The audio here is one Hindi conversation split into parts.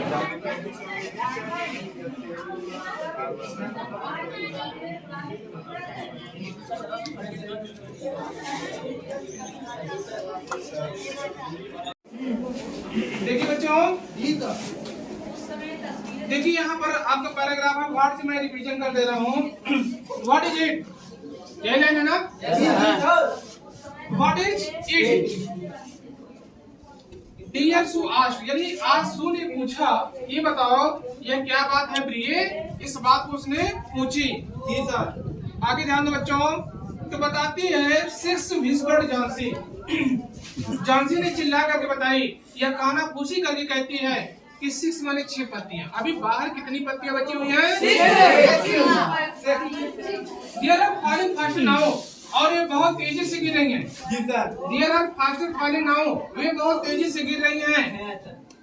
देखिए बच्चों, देखिए यहाँ पर आपका पैराग्राफ है, वर्ड से मैं रिवीजन कर दे रहा हूँ। What is it? यही लाइन है ना? What is it? Dear Sue asked, यानी आज सू ने पूछा, ये बताओ ये क्या बात है प्रिय? इस बात को उसने पूछी। आगे ध्यान दो बच्चों, तो बताती है सिक्स विस्पर्ड झांसी। झांसी ने चिल्ला करके बताई, यह काना फूसी करके कहती है कि 6 माने 6 पत्तियां। अभी बाहर कितनी पत्तियां बची हुई हैं? Deer are falling fast now, और ये बहुत तेजी से गिर रही हैं। Deer are fast falling now, वे बहुत तेजी से गिर रही हैं।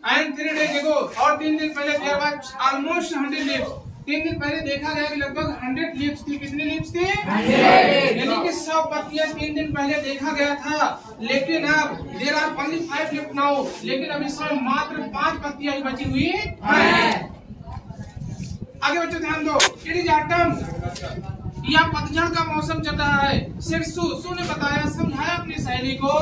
एंड 3 days ago, और 3 दिन पहले देयर वाज ऑलमोस्ट 100 लीव्स। 3 दिन पहले देखा गया कि लगभग 100 लीव्स थी। कितनी लीव्स थी? 100। यानी कि 100 पत्तियां 3 दिन पहले देखा गया था, लेकिन अब there are only 5 left now, लेकिन अब इस समय मात्र 5 पत्तियां ही बची हुई हैं। आगे बच्चों ध्यान दो, इट इज ऑटम, यह पतझड़ का मौसम चल रहा है। सू ने बताया, समझाया अपनी सहेली को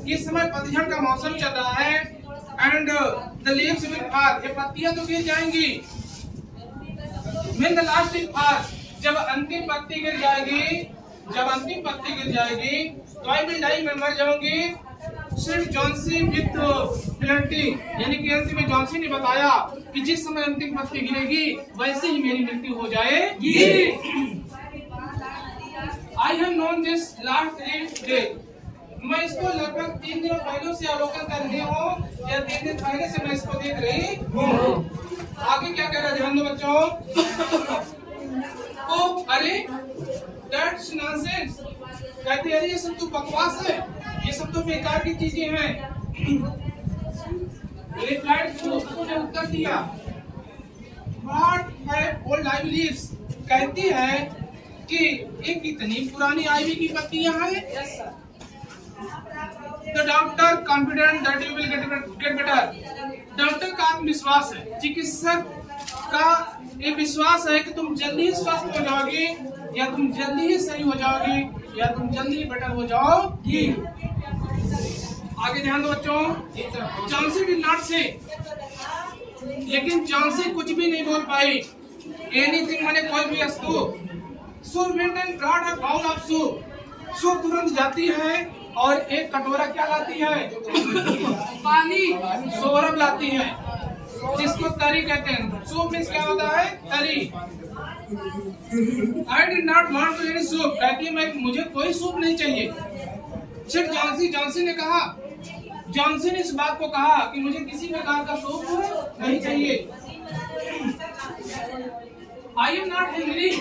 कि इस समय पतझड़ का मौसम चल रहा है। And the leaves will fall, ये पत्तियां तो गिर जाएंगी। When the last leaf falls, जब अंतिम पत्ती गिर जाएगी, तो आई विल डाई, मैं मर जाऊंगी। सिर्फ जॉन्सी विथ पेनल्टी, यानी कि अंत में जॉन्सी ने बताया कि जिस समय अंतिम पत्ती गिरेगी वैसे ही मेरी मृत्यु हो जाएगी। I have known this last 3 days, मैं इसको लगभग 3 दिनों पहले से अवलोकन कर रही हूँ, या 3 दिन पहले से मैं इसको देख रही हूँ। आगे क्या कह रहा है ध्यान दो बच्चों। ओ अरे, दैट्स नॉनसेंस, कहते अरे ये सब तो बकवास है, ये सब तो बेकार की चीजें हैं। रिप्लाइड सू ने उत्तर दिया, what have old ivy leaves, कहती है कि ये कितनी पुरानी आइवी की पत्तियां हैं। The doctor confident that you will get better, doctor का आत्मविश्वास है, चिकित्सक का ये विश्वास है कि तुम जल्दी ही स्वस्थ हो जाओगे, या तुम जल्दी ही सही हो जाओगे, या तुम जल्दी ही बेटर हो जाओगी। आगे ध्यान दो बच्चों, जॉन्सी डिड नॉट से, लेकिन जॉन्सी कुछ भी नहीं बोल पाई। एनीथिंग माने कोई भी वस्तु। Sue went and brought a bowl of soup, Sue तुरंत जाती है और एक कटोरा क्या लाती है? पानी, सोरब लाती है, जिसको तरी कहते हैं। सूप मीन्स क्या होता है? तरी। I did not want to any soup, कहती है मैं, मुझे कोई सूप नहीं चाहिए। सिर्फ जॉन्सी ने कहा, जॉन्सी ने इस बात को कहा कि मुझे किसी प्रकार का सूप नहीं चाहिए। I am not hungry,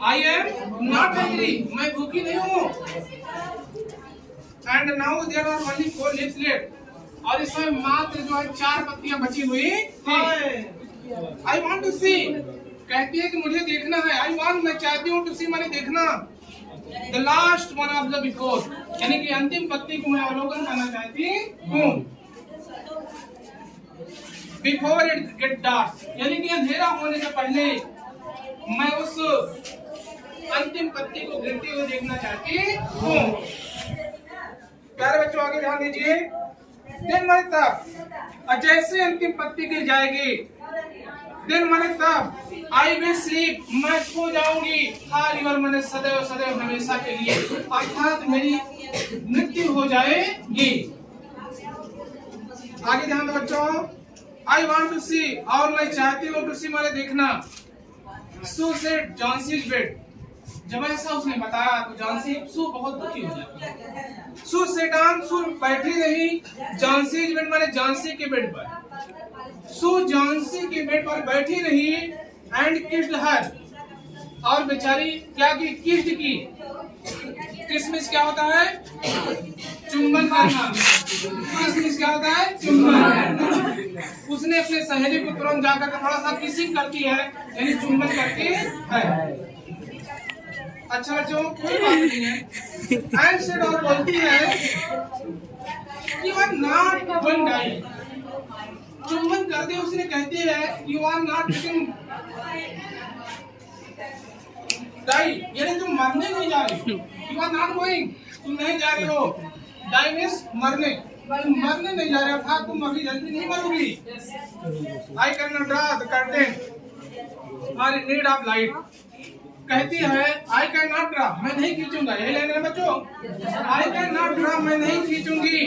I am not hungry, मैं भूखी नहीं हूँ। And now there are only 4 leaves left, और इसमें मात्र जो है 4 पत्तियां बची हुई थी। I want to see, कहती है कि मुझे देखना है। I want, मैं चाहती हूँ, to see माने देखना। The last one of the before, यानी कि अंतिम पत्ती को मैं अवलोकन करना चाहती हूँ। Before it get dark, यानी कि अंधेरा होने से पहले मैं उस अंतिम पत्ती को गिरते हुए देखना चाहती हूँ। प्यारे बच्चों आगे ध्यान दीजिए। दिन माने तब, जैसे अंतिम पत्ती गिर जाएगी, दिन माने तब, आई विल स्लीप, मैं सो जाऊंगी। फॉरएवर माने सदैव, सदैव हमेशा के लिए, अर्थात मेरी मृत्यु हो जाएगी। आगे ध्यान दो बच्चों। आई वॉन्ट टू सी, और मैं चाहती हूँ, टू सी माने देखना। सू सेड जॉन्सीज बेड, जब ऐसा उसने बताया तो जॉन्सी सू बहुत दुखी हो जाती। सू सेट डाउन, सू बैठी रही। जॉन्सीज बेड माने जॉन्सी के बेड पर। सू जॉन्सी के बेड पर बैठी रही। एंड किस्ड हर, और बेचारी क्या की? किस्ड की। किसमिस क्या होता है? चुंबन करना। किसमिस क्या होता है? चुंबन करना। उसने अपने सहेली को तुरंत जाकर थोड़ा सा किसिंग करती है, यानी चुंबन करती है। अच्छा बच्चों, कोई बात नहीं है। एंड सेड, और बोलती है, you are not going die, चुम्बन करते उसने कहती है you are not taking die, यानी तुम मरने नहीं जा रही। यू आर नॉट गोइंग, तुम नहीं जा रही हो। डाई मीन्स मरने, तुम मरने नहीं जा रहे हो, था तुम अभी जल्दी नहीं मरोगी। I can not draw the curtain और इन नीड ऑफ लाइट। कहती है आई कैन नॉट ड्रा, मैं नहीं खींचूंगा। यही लेने बच्चों, आई कैन नॉट ड्रा, मैं नहीं खींचूंगी।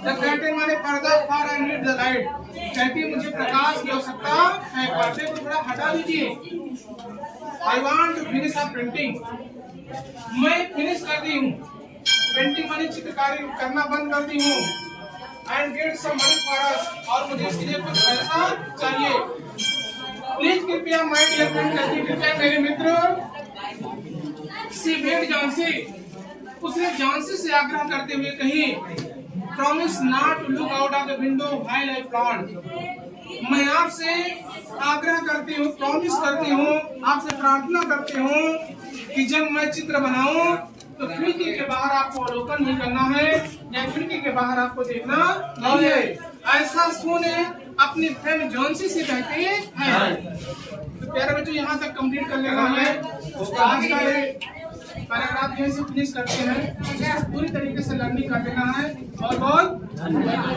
द कर्टेन माने पर्दा, for I need the light. कहती है मुझे प्रकाश की आवश्यकता है, पर्दे को थोड़ा हटा दीजिए। I want to finish a printing, मैं फिनिश कर दी हूँ। पेंटिंग माने चित्रकारी करना बंद कर दी हूँ। And get some money for us, और मुझे इसके लिए कुछ पैसा चाहिए। प्लीज कृपया माय डियर फ्रेंड, कृपया मेरे मित्र। सी बेग जॉन्सी, उसने जॉन्सी से आग्रह करते हुए कही promise not to look out of the window while I plant. मैं आपसे आग्रह करती हूँ, प्रॉमिस करती हूँ, आपसे प्रार्थना करती हूँ कि जब मैं चित्र बनाऊं तो खिड़की के बाहर आपको अवलोकन नहीं करना है, या खिड़की के बाहर आपको देखना नहीं है। ऐसा सोने अपनी फ्रेंड जॉन्सी से कहते हैं। तो प्यारे बच्चों, यहाँ तक कंप्लीट कर लेना है। आज का पैराग्राफ यहीं से फिनिश करते हैं। पूरी तरीके से लर्निंग कर लेना है। और बहुत